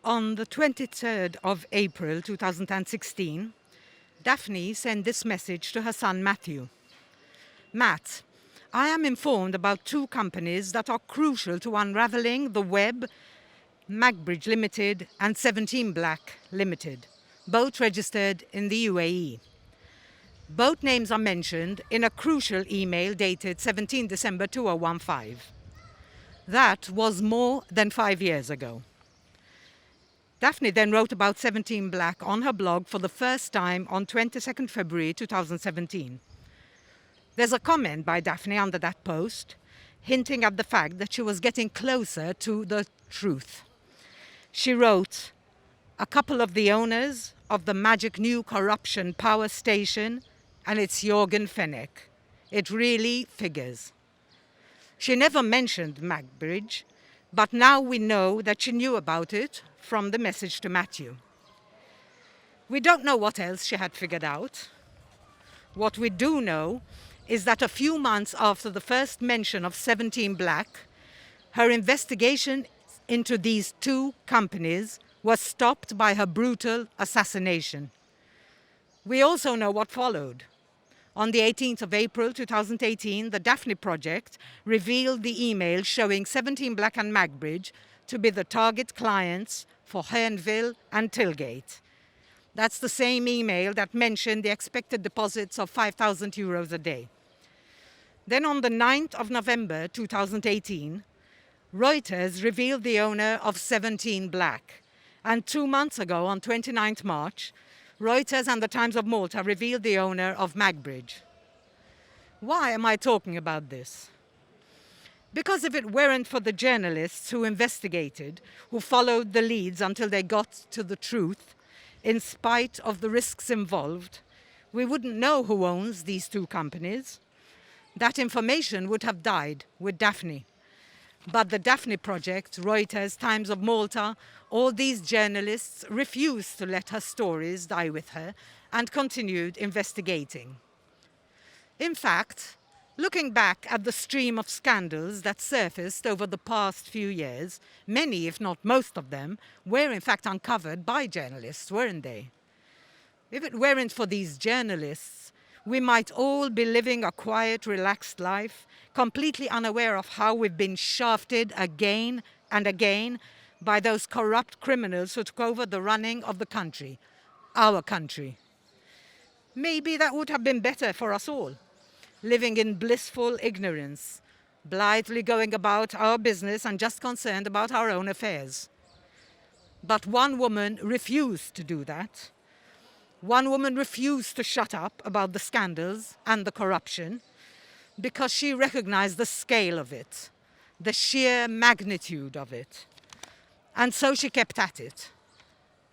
On the 23rd of April 2016, Daphne sent this message to her son Matthew. Matt, I am informed about two companies that are crucial to unravelling the web, Magbridge Limited and 17 Black Limited, both registered in the UAE. Both names are mentioned in a crucial email dated 17 December 2015. That was more than 5 years ago. Daphne then wrote about 17 Black on her blog for the first time on 22nd February 2017. There's a comment by Daphne under that post, hinting at the fact that she was getting closer to the truth. She wrote, "A couple of the owners of the magic new corruption power station, and it's Jorgen Fenech. It really figures." She never mentioned Magbridge, but now we know that she knew about it from the message to Matthew. We don't know what else she had figured out. What we do know is that a few months after the first mention of 17 Black, her investigation into these two companies was stopped by her brutal assassination. We also know what followed. On the 18th of April 2018, the Daphne Project revealed the email showing 17 Black and Magbridge to be the target clients for Herneville and Tilgate. That's the same email that mentioned the expected deposits of €5,000 a day. Then on the 9th of November 2018, Reuters revealed the owner of 17 Black. And 2 months ago, on 29th March, Reuters and the Times of Malta revealed the owner of Magbridge. Why am I talking about this? Because if it weren't for the journalists who investigated, who followed the leads until they got to the truth, in spite of the risks involved, we wouldn't know who owns these two companies. That information would have died with Daphne. But the Daphne Project, Reuters, Times of Malta, all these journalists refused to let her stories die with her and continued investigating. In fact, looking back at the stream of scandals that surfaced over the past few years, many, if not most of them, were in fact uncovered by journalists, weren't they? If it weren't for these journalists, we might all be living a quiet, relaxed life, completely unaware of how we've been shafted again and again by those corrupt criminals who took over the running of the country, our country. Maybe that would have been better for us all, living in blissful ignorance, blithely going about our business and just concerned about our own affairs. But one woman refused to do that. One woman refused to shut up about the scandals and the corruption because she recognized the scale of it, the sheer magnitude of it. And so she kept at it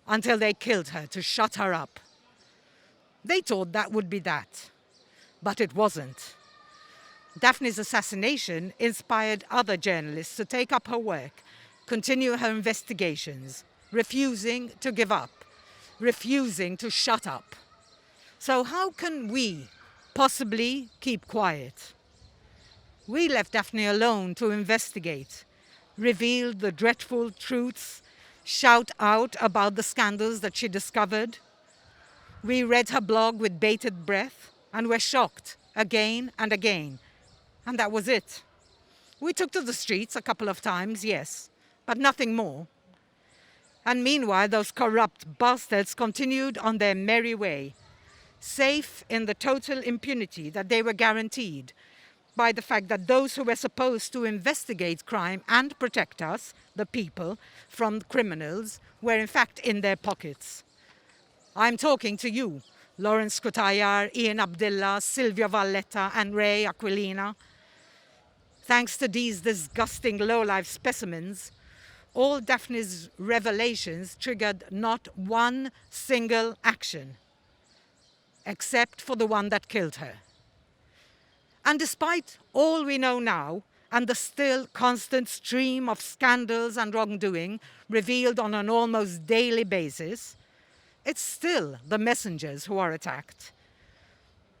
until they killed her to shut her up. They thought that would be that, but it wasn't. Daphne's assassination inspired other journalists to take up her work, continue her investigations, refusing to give up, refusing to shut up. So how can we possibly keep quiet? We left Daphne alone to investigate, reveal the dreadful truths, shout out about the scandals that she discovered. We read her blog with bated breath and were shocked again and again. And that was it. We took to the streets a couple of times, yes, but nothing more. And meanwhile, those corrupt bastards continued on their merry way, safe in the total impunity that they were guaranteed by the fact that those who were supposed to investigate crime and protect us, the people, from criminals, were in fact in their pockets. I'm talking to you, Lawrence Kutayar, Ian Abdullah, Silvia Valletta, and Ray Aquilina. Thanks to these disgusting low-life specimens, all Daphne's revelations triggered not one single action, except for the one that killed her. And despite all we know now, and the still constant stream of scandals and wrongdoing revealed on an almost daily basis, it's still the messengers who are attacked.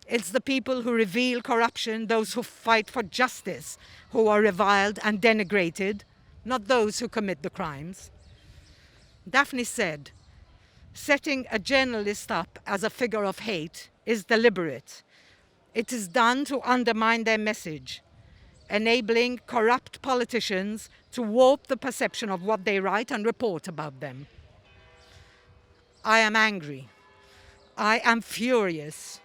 It's the people who reveal corruption, those who fight for justice, who are reviled and denigrated, not those who commit the crimes. Daphne said, setting a journalist up as a figure of hate is deliberate. It is done to undermine their message, enabling corrupt politicians to warp the perception of what they write and report about them. I am angry. I am furious.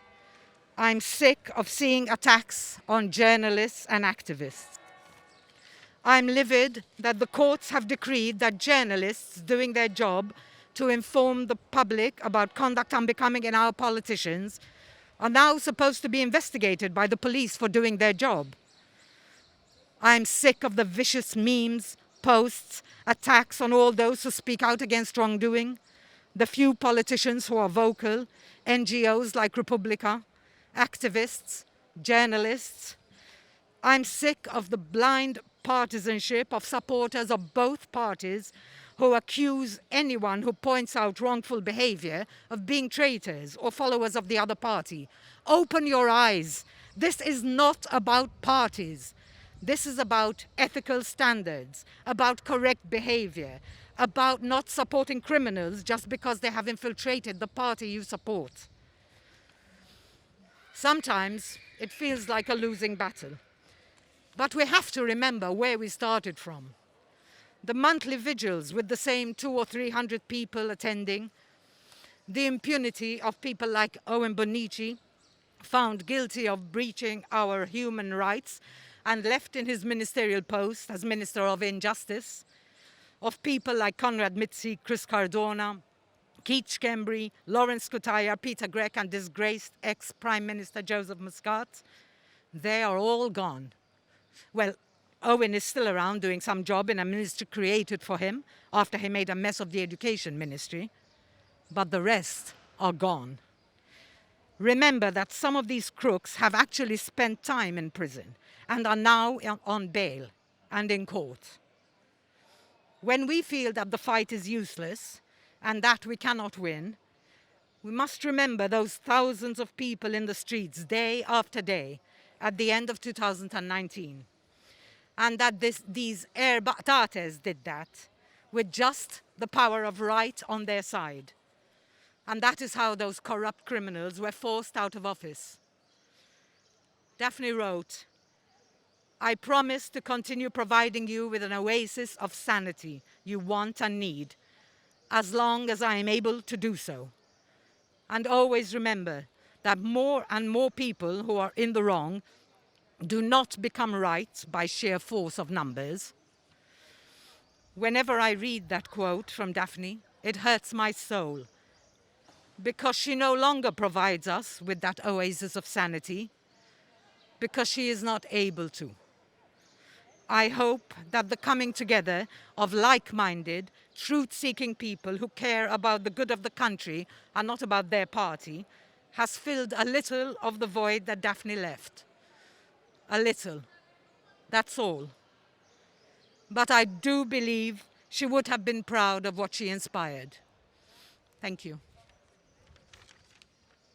I'm sick of seeing attacks on journalists and activists. I'm livid that the courts have decreed that journalists doing their job to inform the public about conduct unbecoming in our politicians are now supposed to be investigated by the police for doing their job. I'm sick of the vicious memes, posts, attacks on all those who speak out against wrongdoing, the few politicians who are vocal, NGOs like Republica, activists, journalists. I'm sick of the blind partisanship of supporters of both parties who accuse anyone who points out wrongful behavior of being traitors or followers of the other party. Open your eyes. This is not about parties. This is about ethical standards, about correct behavior, about not supporting criminals just because they have infiltrated the party you support. Sometimes it feels like a losing battle. But we have to remember where we started from. The monthly vigils with the same 200 or 300 people attending, the impunity of people like Owen Bonnici, found guilty of breaching our human rights and left in his ministerial post as Minister of Injustice, of people like Conrad Mitzi, Chris Cardona, Keith Schembri, Lawrence Kutaya, Peter Gregg, and disgraced ex-Prime Minister Joseph Muscat. They are all gone. Well, Owen is still around doing some job in a ministry created for him after he made a mess of the education ministry, but the rest are gone. Remember that some of these crooks have actually spent time in prison and are now on bail and in court. When we feel that the fight is useless and that we cannot win, we must remember those thousands of people in the streets day after day at the end of 2019. And that these Erbates did that with just the power of right on their side. And that is how those corrupt criminals were forced out of office. Daphne wrote, I promise to continue providing you with an oasis of sanity you want and need, as long as I am able to do so. And always remember that more and more people who are in the wrong do not become right by sheer force of numbers. Whenever I read that quote from Daphne, it hurts my soul, because she no longer provides us with that oasis of sanity, because she is not able to. I hope that the coming together of like-minded, truth-seeking people who care about the good of the country and not about their party has filled a little of the void that Daphne left. A little. That's all. But I do believe she would have been proud of what she inspired. Thank you.